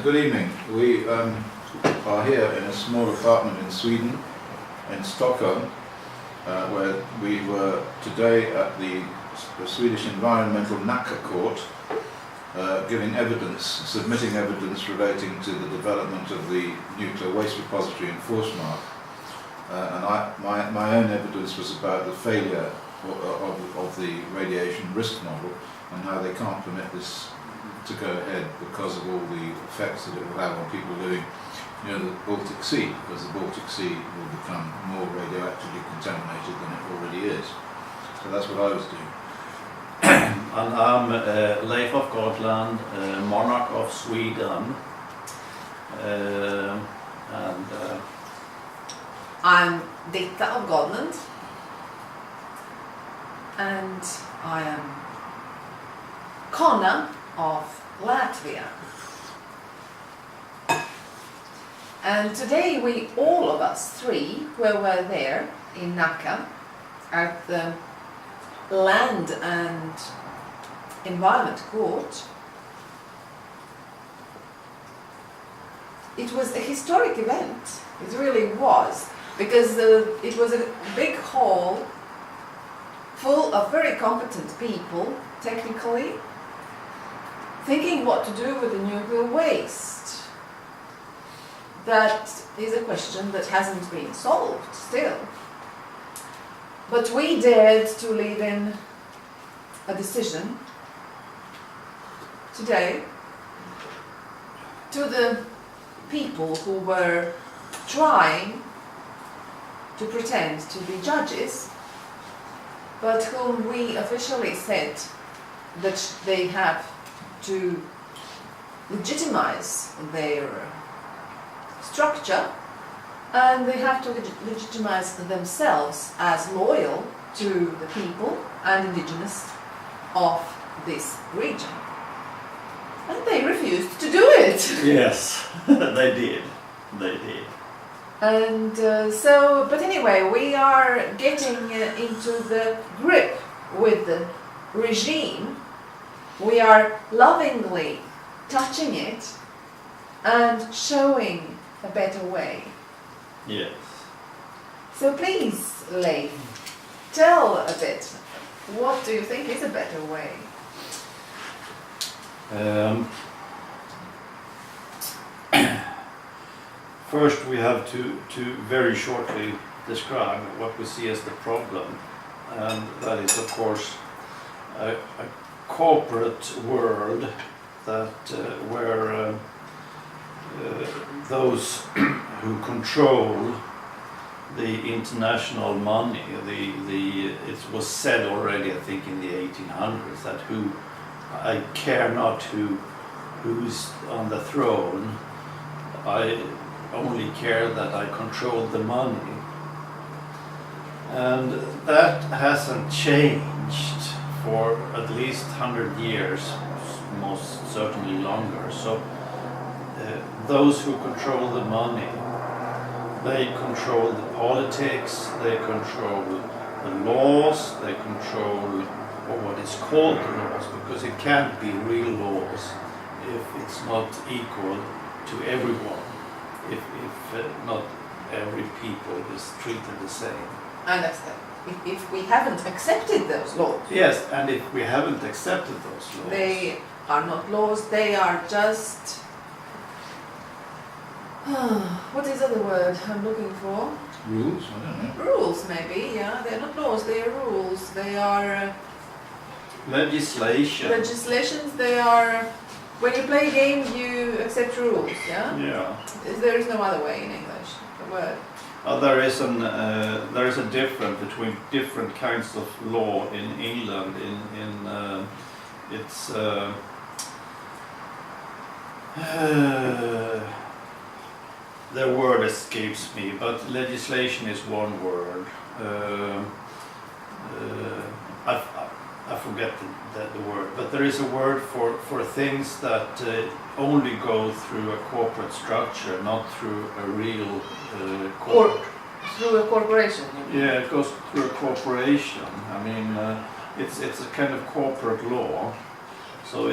Good evening. We are here in a small apartment in Sweden, in Stockholm, where we were today at the Swedish environmental Nacka court, giving evidence, submitting evidence relating to the development of the nuclear waste repository in Forsmark. And my own evidence was about the failure of the radiation risk model and how they can't permit this to go ahead because of all the effects that it will have on people living near the Baltic Sea, because the Baltic Sea will become more radioactively contaminated than it already is. So that's what I was doing. And I'm Leif of Gotland, monarch of Sweden, and I'm Ditta of Gotland, and I am Conna of Latvia. And today we, all of us three, were there in Nacka at the Land and Environment Court. It was a historic event, it really was, because it was a big hall full of very competent people, technically, thinking what to do with the nuclear waste. That is a question that hasn't been solved still. But we dared to leave in a decision today to the people who were trying to pretend to be judges, but whom we officially said that they have to legitimize their structure, and they have to legitimize themselves as loyal to the people and indigenous of this region. And they refused to do it. yes, they did. And but anyway, we are getting into the grip with the regime. We are lovingly touching it and showing a better way. Yes. So please, Leif, tell a bit, what do you think is a better way? First we have to very shortly describe what we see as the problem, and that is of course a corporate world that where those who control the international money, it was said already, I think, in the 1800s that I care not who's on the throne, I only care that I control the money. And that hasn't changed for at least 100 years, most certainly longer. So those who control the money, they control the politics, they control the laws, they control what is called the laws, because it can't be real laws if it's not equal to everyone, if not every people is treated the same. And if we haven't accepted those laws. Yes, and if we haven't accepted those laws. They are not laws, they are just... what is the other word I'm looking for? Rules? I don't know. Rules, maybe, yeah. They're not laws, they are rules. They are... legislation. Legislations, they are... When you play a game, you accept rules, yeah? Yeah. There is no other way in English, the word. There is a difference between different kinds of law in England. It's the word escapes me, but legislation is one word. I forget the word, but there is a word for things that only go through a corporate structure, not through a real corporate. Through a corporation? Yeah, it goes through a corporation. I mean, it's a kind of corporate law. So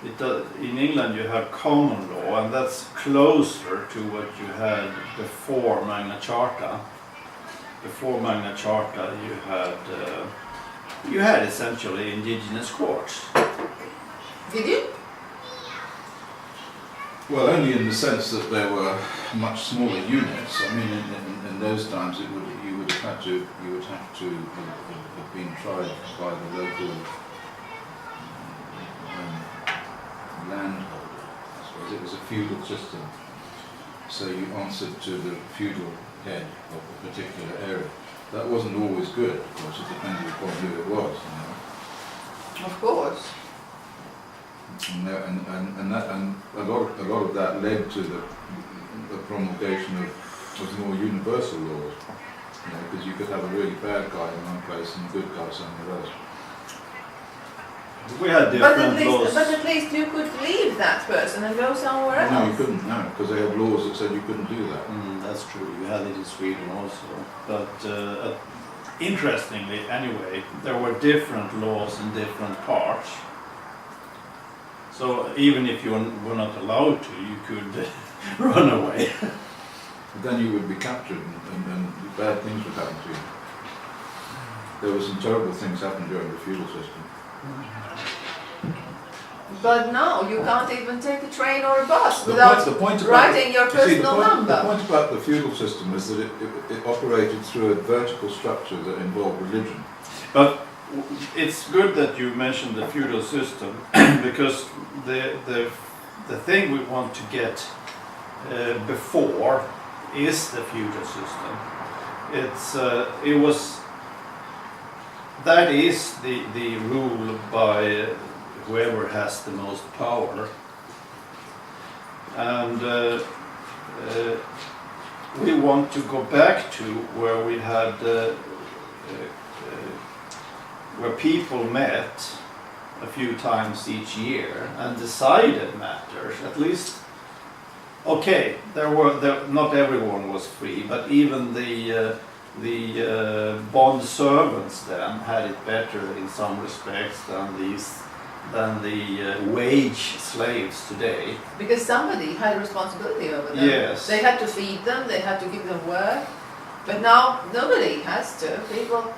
in England you have common law, and that's closer to what you had before Magna Charta. Before Magna Charta, you had essentially indigenous courts. Did you? Well, only in the sense that there were much smaller units. I mean, in those times, you would have to have been tried by the local landholder. I suppose it was a feudal system, so you answered to the feudal head of a particular area. That wasn't always good, of course. It depended upon who it was. You know? Of course. And a lot of that led to the promulgation of more universal laws, you know, because you could have a really bad guy in one place and a good guy somewhere else. We had different laws. But at least you could leave that person and go somewhere else. No, you couldn't, no, because they had laws that said you couldn't do that. That's true, you had it in Sweden also. But interestingly, anyway, there were different laws in different parts. So even if you were not allowed to, you could run away. But then you would be captured and bad things would happen to you. There were some terrible things happened during the feudal system. But now you can't even take a train or a bus without writing your personal number. The point about the feudal system is that it operated through a vertical structure that involved religion. But it's good that you mentioned the feudal system because the thing we want to get before is the feudal system. That is the rule by whoever has the most power, and we want to go back to where we had where people met a few times each year and decided matters. At least, okay, not everyone was free, but even the bond servants then had it better in some respects than the wage slaves today. Because somebody had responsibility over them. Yes. They had to feed them, they had to give them work. But now nobody has to. People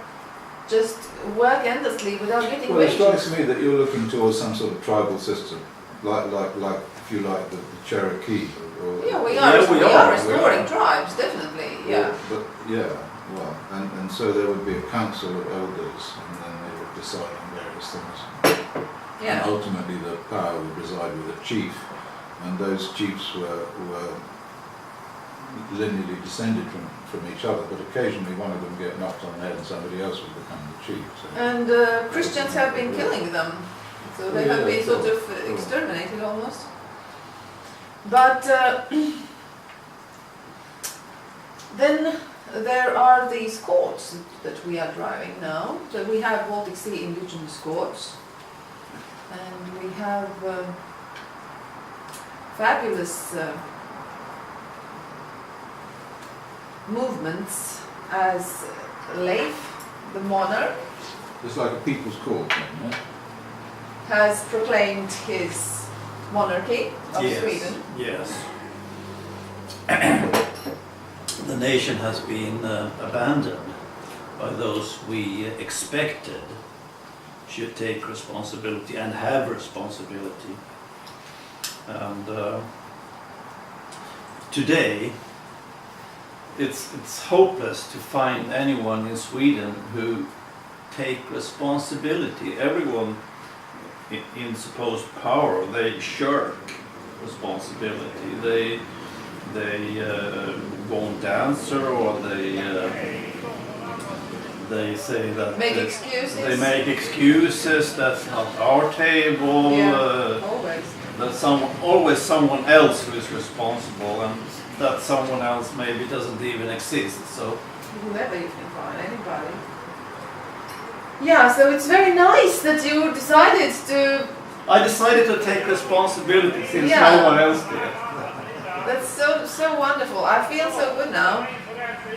just work endlessly without getting Well, it wages. strikes me that you're looking towards some sort of tribal system, like if you like the Cherokee. Yeah, we are restoring tribes, definitely. Yeah. Well, and so there would be a council of elders, and then they would decide on various things. Yeah. And ultimately, the power would reside with a chief, and those chiefs were linearly descended from each other, but occasionally one of them get knocked on the head and somebody else would become the chief. So. And Christians have been killing them, so they have been sort of exterminated almost. But then there are these courts that we are driving now. So we have Baltic Sea indigenous courts, and we have fabulous movements as Leif, the monarch, It's like a people's court, isn't it? has proclaimed his monarchy of Yes. Sweden. Yes. The nation has been abandoned by those we expected should take responsibility and have responsibility. And today, it's hopeless to find anyone in Sweden who take responsibility. Everyone in supposed power, they shirk responsibility. They won't answer, or they say that Make excuses. They make excuses. That's not our table. Always. That's always someone else who is responsible, and that someone else maybe doesn't even exist. So Whoever you can find, anybody. Yeah, so it's very nice that you decided to. I decided to take responsibility since Yeah. no one else did. That's so wonderful. I feel so good now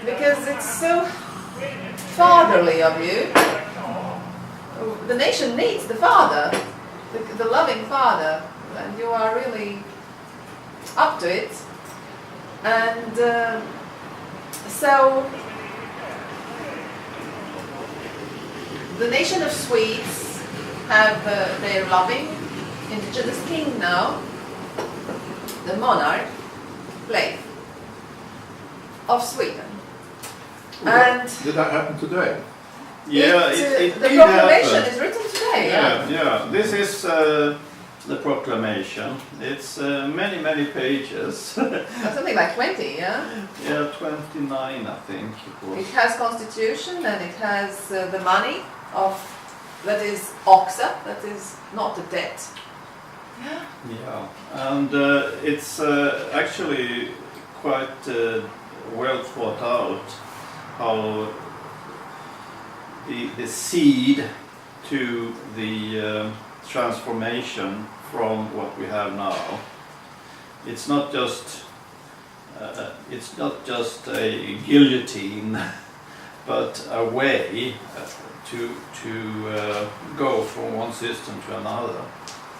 because it's so fatherly of you. The nation needs the father. the loving father, and you are really up to it. And so the nation of Swedes have their loving indigenous king now, the monarch, Leif of Sweden. And did that happen today? Yeah, the did proclamation happen. is written today. Yeah. This is the proclamation. It's many pages. Something like 20, yeah? Yeah, 29 I think it was. It has constitution and it has the money of, that is oxa, that is not a debt. Yeah, and it's actually quite well thought out how the seed to the transformation from what we have now. It's not just a guillotine, but a way to go from one system to another.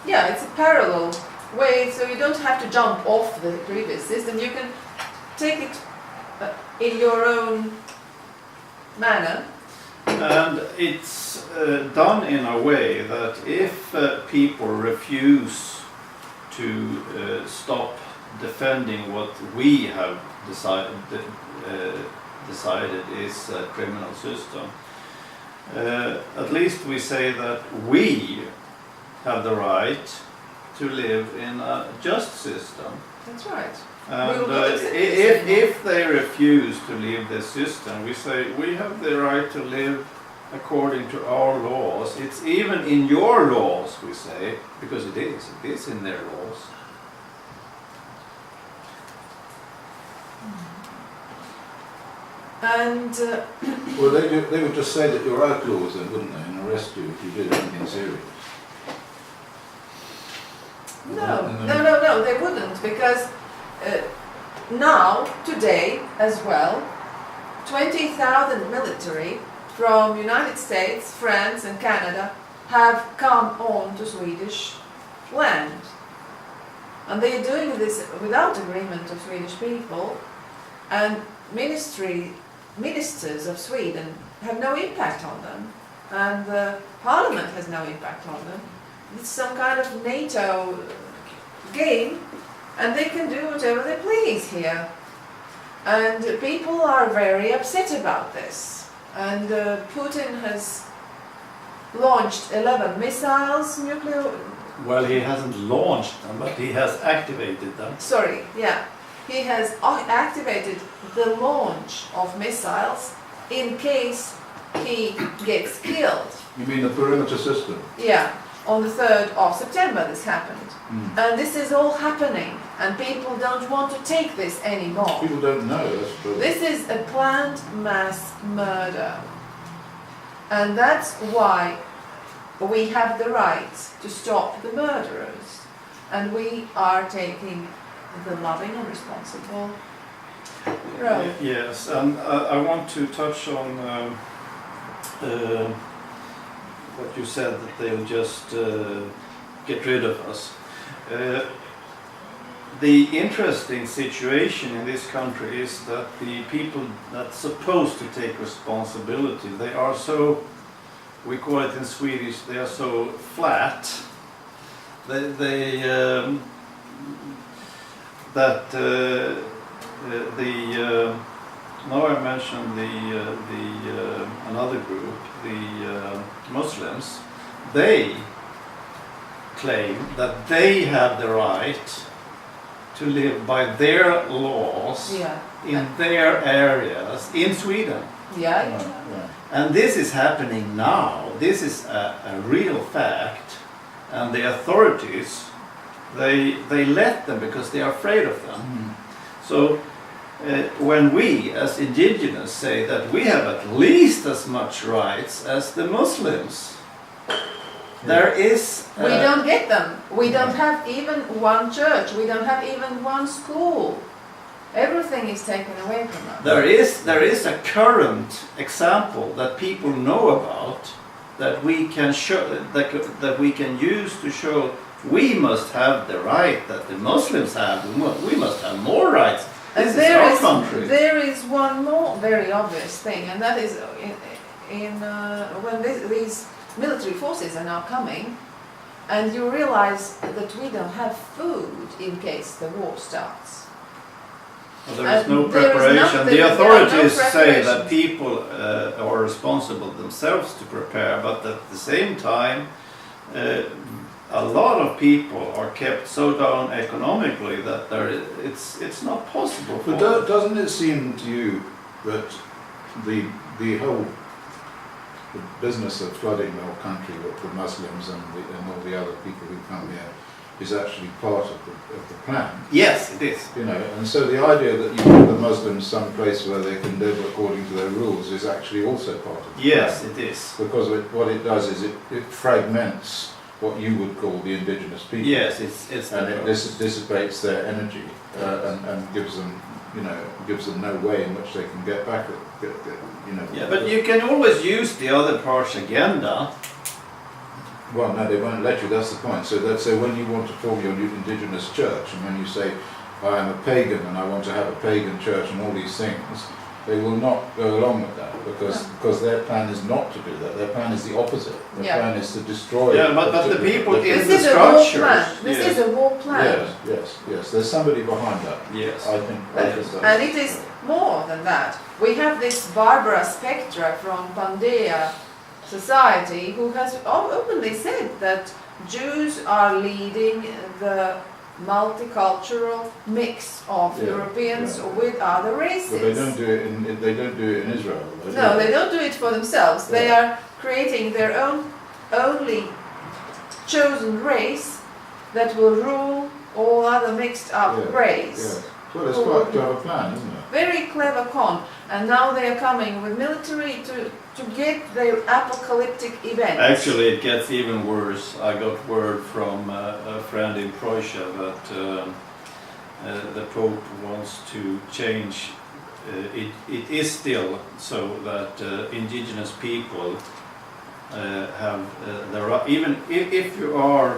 Yeah, it's a parallel way, so you don't have to jump off the previous system. You can take it in your own manner. And it's done in a way that if people refuse to stop defending what we have decided is a criminal system, at least we say that we have the right to live in a just system. That's right. And if they refuse to leave this system, we say we have the right to live according to our laws. It's even in your laws, we say, because it is in their laws. And Well, they would just say that you're outlaws then, wouldn't they, and arrest you if you did anything serious. No, they wouldn't, because now, today as well, 20,000 military from United States, France and Canada have come on to Swedish land. And they are doing this without agreement of Swedish people, and ministers of Sweden have no impact on them, and the parliament has no impact on them. It's some kind of NATO game, and they can do whatever they please here. And people are very upset about this. And Putin has launched 11 missiles, nuclear... Well, he hasn't launched them, but he has activated them. Sorry, yeah. He has activated the launch of missiles in case he gets killed. You mean the perimeter system? Yeah. On the 3rd of September this happened. Mm. And this is all happening, and people don't want to take this anymore. People don't know, that's true. This is a planned mass murder. And that's why we have the right to stop the murderers. And we are taking the loving and responsible road. Yes, and I want to touch on what you said, that they'll just get rid of us. The interesting situation in this country is that the people that's supposed to take responsibility, they are so, we call it in Swedish, they are so flat. Now I mentioned another group, the Muslims. They claim that they have the right to live by their laws in their areas in Sweden. Yeah. And this is happening now. This is a real fact, and the authorities, they let them because they are afraid of them. Mm. So when we as indigenous say that we have at least as much rights as the Muslims, there is... we don't get them. We don't have even one church. We don't have even one school. Everything is taken away from us. There is a current example that people know about, that we can show that we can use to show we must have the right that the Muslims have. We must have more rights. And This is our country. there is one more very obvious thing, and that is when these military forces are now coming, and you realize that we don't have food in case the war starts. Well, there is no there is preparation. nothing- The authorities there are no say that preparations. people are responsible themselves to prepare, but at the same time, a lot of people are kept so down economically that it's not possible. But doesn't it seem to you that the whole business of flooding the whole country with the Muslims and all the other people who come here is actually part of the plan? Yes, it is. You know, and so the idea that you give the Muslims some place where they can live according to their rules is actually also part of the Yes, plan. it is. Because what it does is it fragments what you would call the indigenous people. Yes, it's And the it dissipates their energy and gives them no way in which they can get back at, you know. Yeah, but you can always use the other part's agenda. Well, no, they won't let you. That's the point. So when you want to form your new indigenous church, and when you say I am a pagan and I want to have a pagan church and all these things, they will not go along with that because their plan is not to do that. Their plan is the opposite. Their Yeah. plan is to destroy. Yeah, but the people in This the is a war plan. structures. This Yes. is a war plan. Yes. There's somebody behind that. Yes. I think so. And it is more than that. We have this Barbara Spectra from Pandea Society who has openly said that Jews are leading the multicultural mix of Yeah, Europeans yeah. with other races. But they don't do it in Israel. though, do No, they don't do it for themselves. They Yeah. are creating their own only chosen race that will rule all other mixed up Yeah, race. Yeah. Well, it's quite a clever plan, isn't it? Very clever con. And now they are coming with military to get their apocalyptic events. Actually, it gets even worse. I got word from a friend in Croatia that the Pope wants to change. It is still so that indigenous people have even if you are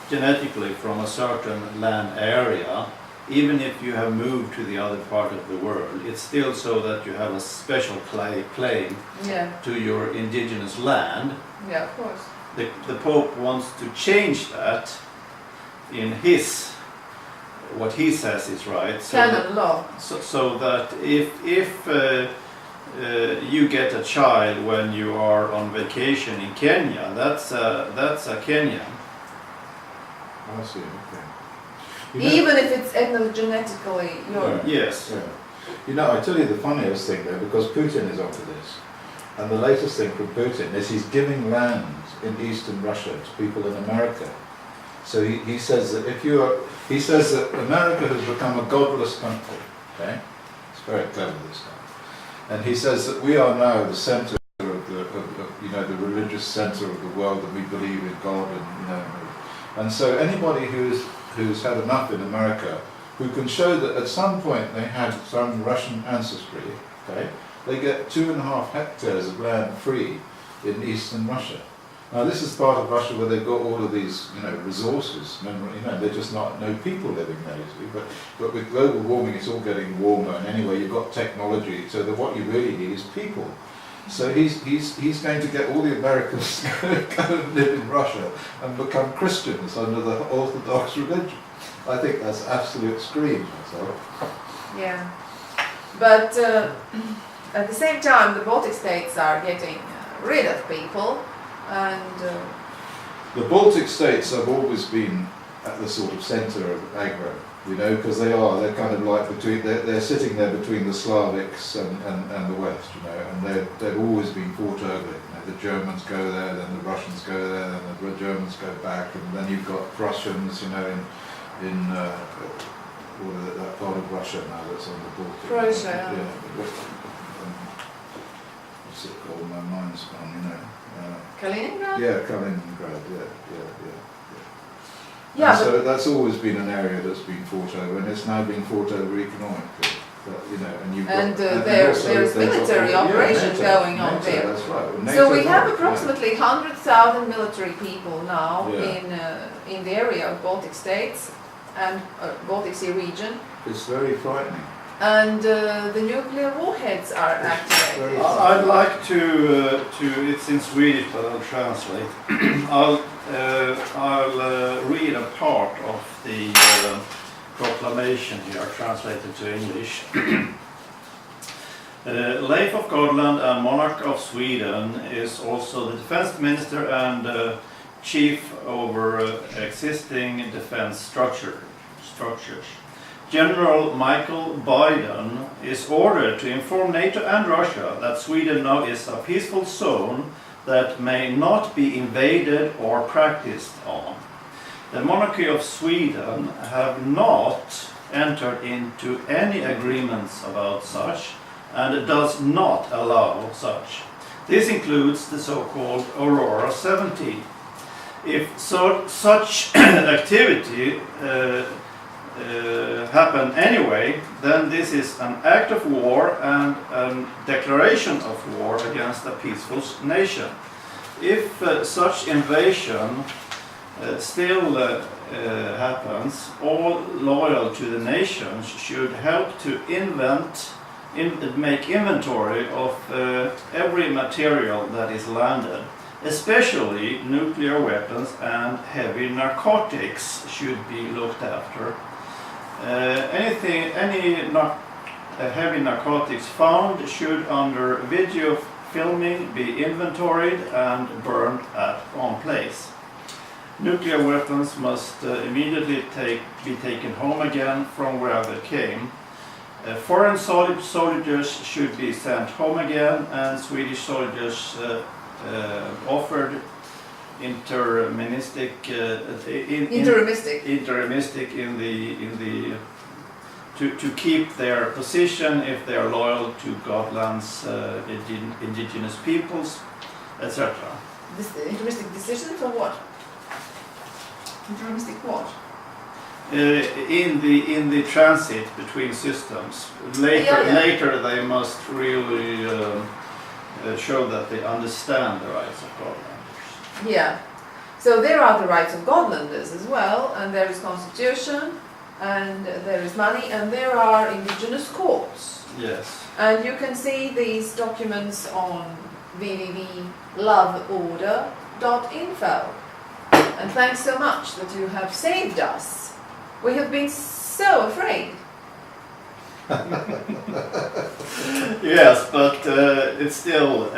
genetically from a certain land area, even if you have moved to the other part of the world, it's still so that you have a special claim Yeah, to your indigenous land. yeah, of course. The Pope wants to change that in what he says is right. Canon law. So that if you get a child when you are on vacation in Kenya, that's a Kenyan. I see, okay. You know- Even if it's ethnogenetically your... Yes. Yeah. You know, I tell you the funniest thing there, because Putin is onto this, and the latest thing from Putin is he's giving land in eastern Russia to people in America. So he says that he says that America has become a godless country. Okay, it's very clever, this guy. And he says that we are now the centre of the religious centre of the world, and we believe in God, and so anybody who's had enough in America, who can show that at some point they had some Russian ancestry, okay, they get 2.5 hectares of land free in eastern Russia. Now this is part of Russia where they've got all of these, resources. They're just no people living there, you see. But with global warming, it's all getting warmer, and anyway, you've got technology. So that what you really need is people. So he's going to get all the Americans to go and live in Russia and become Christians under the Orthodox religion. I think that's absolute scream, myself. Yeah. But at the same time, the Baltic states are getting rid of people, and The Baltic states have always been at the sort of centre of aggro, because they're kind of like they're sitting there between the Slavics and the West, and they've always been fought over. The Germans go there, then the Russians go there, then the Germans go back, and then you've got Prussians, in that part of Russia now that's on the Baltic. Prussia. Yeah. What's it called? My mind's gone, Kaliningrad? Yeah, Kaliningrad, yeah. Yeah, And so that's always been an area that's been fought over, and it's now being fought over economically. You know, and you've And got, there's also military operations going on NATO, there. That's right. Well, So we NATO's have on it, approximately 100,000 military people now Yeah. in the area of Baltic states and Baltic Sea region, yeah. It's very frightening. and the nuclear warheads are activated. very- I'd like to it's in Swedish, but I'll translate. I'll read a part of the proclamation here, translated to English. Leif of Gotland and monarch of Sweden is also the defense minister and chief over existing defense structures. General Michael Biden is ordered to inform NATO and Russia that Sweden now is a peaceful zone that may not be invaded or practiced on. The monarchy of Sweden have not entered into any agreements about such and does not allow such. This includes the so-called Aurora 70. If such activity happen anyway, then this is an act of war and a declaration of war against a peaceful nation. If such invasion still happens, all loyal to the nations should help to make inventory of every material that is landed. Especially nuclear weapons and heavy narcotics should be looked after. Any heavy narcotics found should, under video filming, be inventoried and burned on place. Nuclear weapons must immediately be taken home again from where they came. Foreign soldiers should be sent home again, and Swedish soldiers offered interimistic to keep their position if they are loyal to Gotland's indigenous peoples, etc. This interimistic decision for what? Interimistic what? In the transit between systems, later they must really show that they understand the rights of Gotlanders. Yeah. So there are the rights of Gotlanders as well, and there is constitution, and there is money, and there are indigenous courts. Yes. And you can see these documents on www.LoveOrder.INFO. And thanks so much that you have saved us. We have been so afraid. Yes, but it's still,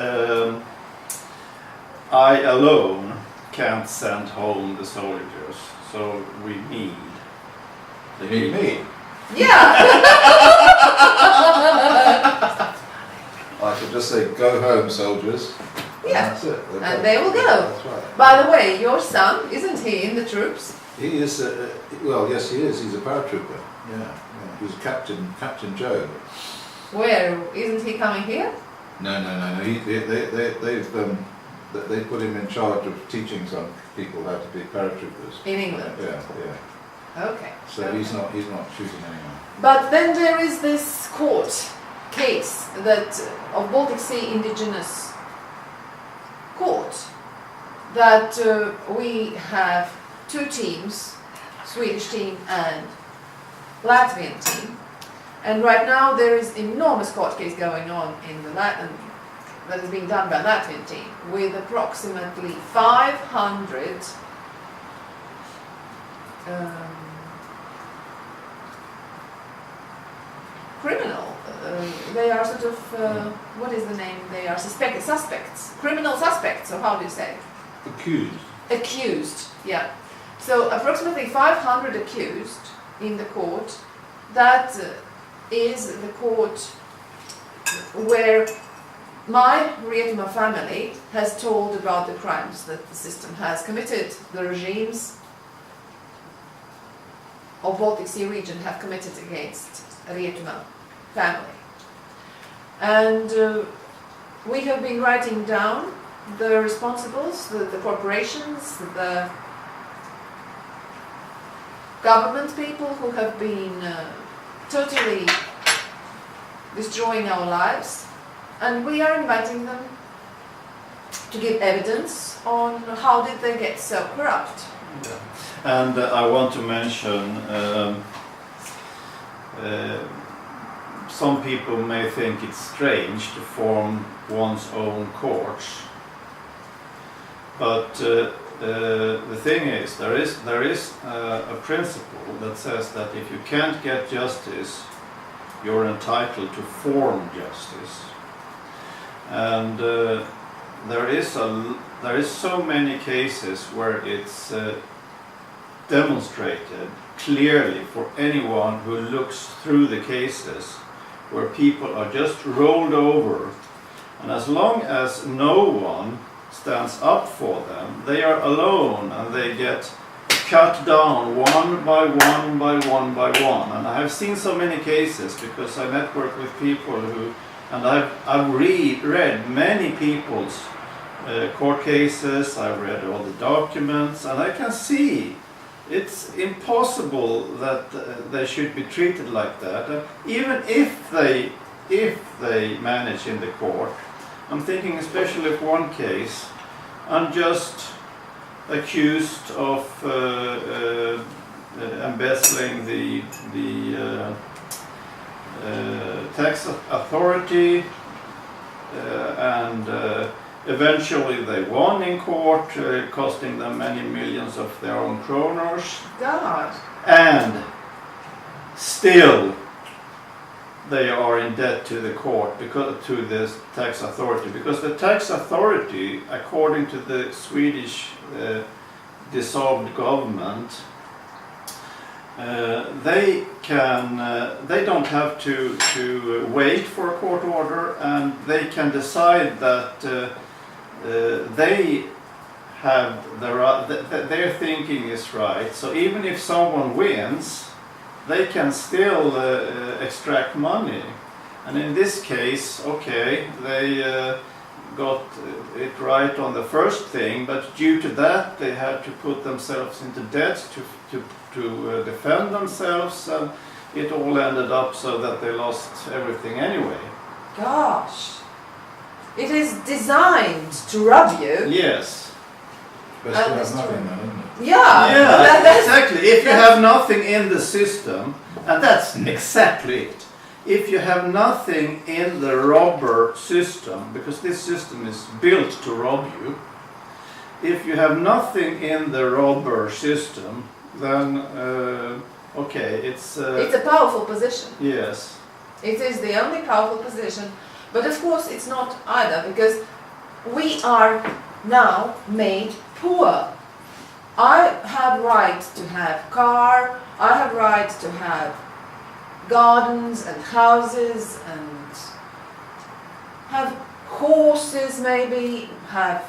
I alone can't send home the soldiers, so we need. They need me. Yeah. I could just say, go home, soldiers. Yeah. That's it. And they will go. That's right. By the way, your son, isn't he in the troops? He is, well, yes, he is. He's a paratrooper. Yeah. He's Captain Joe. Where? Isn't he coming here? No. They put him in charge of teaching some people how to be paratroopers. In England? Yeah. Okay. So Okay. he's not shooting anyone. But then there is this court case that of Baltic Sea Indigenous Court that we have two teams, Swedish team and Latvian team, and right now there is enormous court case going on in the that is being done by Latvian team with approximately 500 criminal. They are sort of what is the name? They are suspects, criminal suspects, or how do you say? Accused, yeah. So approximately 500 accused in the court. That is the court where my Rietuma family has told about the crimes that the system has committed. The regimes of Baltic Sea region have committed against Rietuma family. And we have been writing down the responsibles, the corporations, the government people who have been totally destroying our lives, and we are inviting them to give evidence on how did they get so corrupt. Yeah. And I want to mention some people may think it's strange to form one's own courts, but the thing is, there is a principle that says that if you can't get justice, you're entitled to form justice, and there is so many cases where it's demonstrated clearly for anyone who looks through the cases, where people are just rolled over, and as long as no one stands up for them, they are alone and they get cut down one by one by one by one. And I have seen so many cases because I network with people who, and I've read many people's court cases, I've read all the documents, and I can see it's impossible that they should be treated like that. Even if they manage in the court, I'm thinking especially of one case, unjust accused of embezzling the tax authority, and eventually they won in court, costing them many millions of their own kronors. God. And still they are in debt to the court, to the tax authority, because the tax authority, according to the Swedish dissolved government, they don't have to wait for a court order, and they can decide that they have their thinking is right. So even if someone wins, they can still extract money. And in this case, okay, they got it right on the first thing, but due to that they had to put themselves into debt to defend themselves, and it all ended up so that they lost everything anyway. Gosh. It is designed to rob you. Yes. Best to have nothing then, isn't it? Yeah. Yeah, exactly. If you have nothing in the system, and that's exactly it. If you have nothing in the robber system, because this system is built to rob you, if you have nothing in the robber system, then okay, it's a powerful position. Yes. It is the only powerful position, but of course it's not either, because we are now made poor. I have right to have car, I have right to have gardens and houses and have horses, maybe have...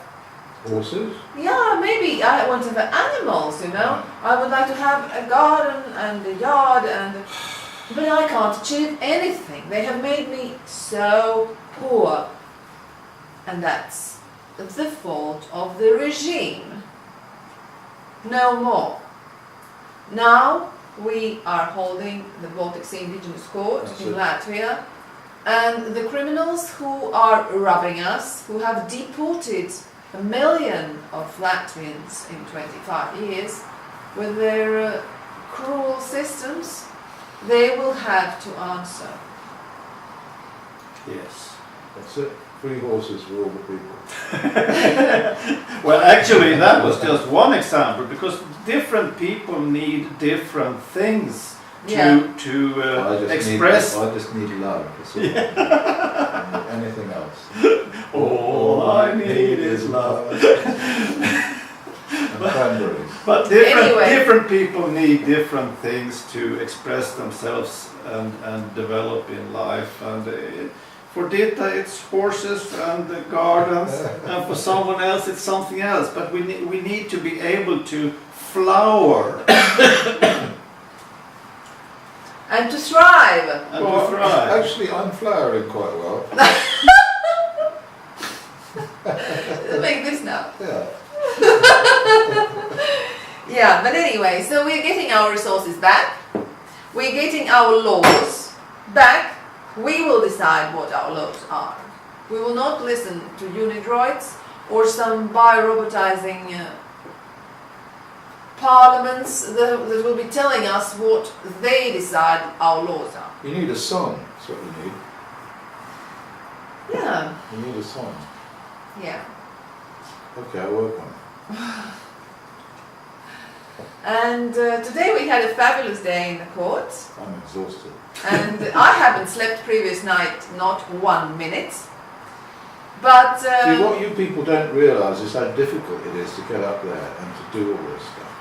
Horses? Yeah, maybe I want to have animals, you know. I would like to have a garden and a yard, but I can't achieve anything. They have made me so poor. And that's the fault of the regime. No more. Now we are holding the Baltic Sea Indigenous Court in Latvia, and the criminals who are robbing us, who have deported 1 million of Latvians in 25 years with their cruel systems, they will have to answer. Yes. That's it. 3 horses for all the people. Well, actually, that was just one example, because different people need different things to express. I just need love. That's all. Yeah. Anything else? All I need is love. And cranberries. But different people need different things to express themselves and develop in life. And for Dita it's horses and the gardens, and for someone else it's something else. But we need to be able to flower. And to thrive. And to thrive. Actually, I'm flowering quite well. Make this now. Yeah. Yeah, but anyway, so we're getting our resources back. We're getting our laws back We will decide what our laws are. We will not listen to unidroids or some bio-robotizing parliaments that will be telling us what they decide our laws are. You need a song, that's what you need. Yeah, You need a song. yeah. Okay, I'll work on it. And today we had a fabulous day in the court. I'm exhausted. And I haven't slept previous night, not 1 minute. But See, what you people don't realise is how difficult it is to get up there and to do all this stuff.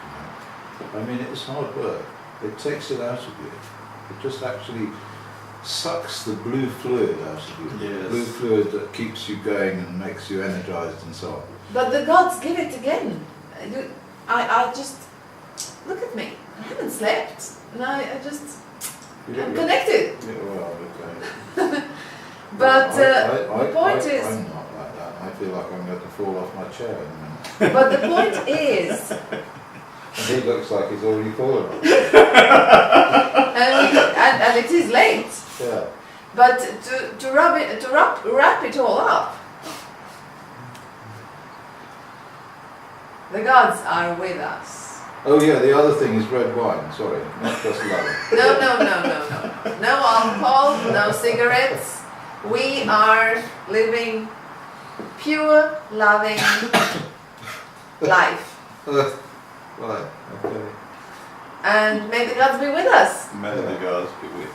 You know? I mean, it's hard work. It takes it out of you. It just actually sucks the blue fluid out of you. Yes. Blue fluid that keeps you going and makes you energised and so on. but the gods give it again. I just look at me. I haven't slept, and I just I'm connected. Yeah, well, okay. But Well, the point is. I'm not like that. I feel like I'm going to fall off my chair in a minute. But the point is, And he looks like he's already fallen off. and it is late. Yeah. But to wrap it all up, the gods are with us. Oh yeah, the other thing is red wine, sorry, not just love. No. No alcohol, no cigarettes. We are living pure, loving life. Right, okay. And may the gods be with us. May the gods be with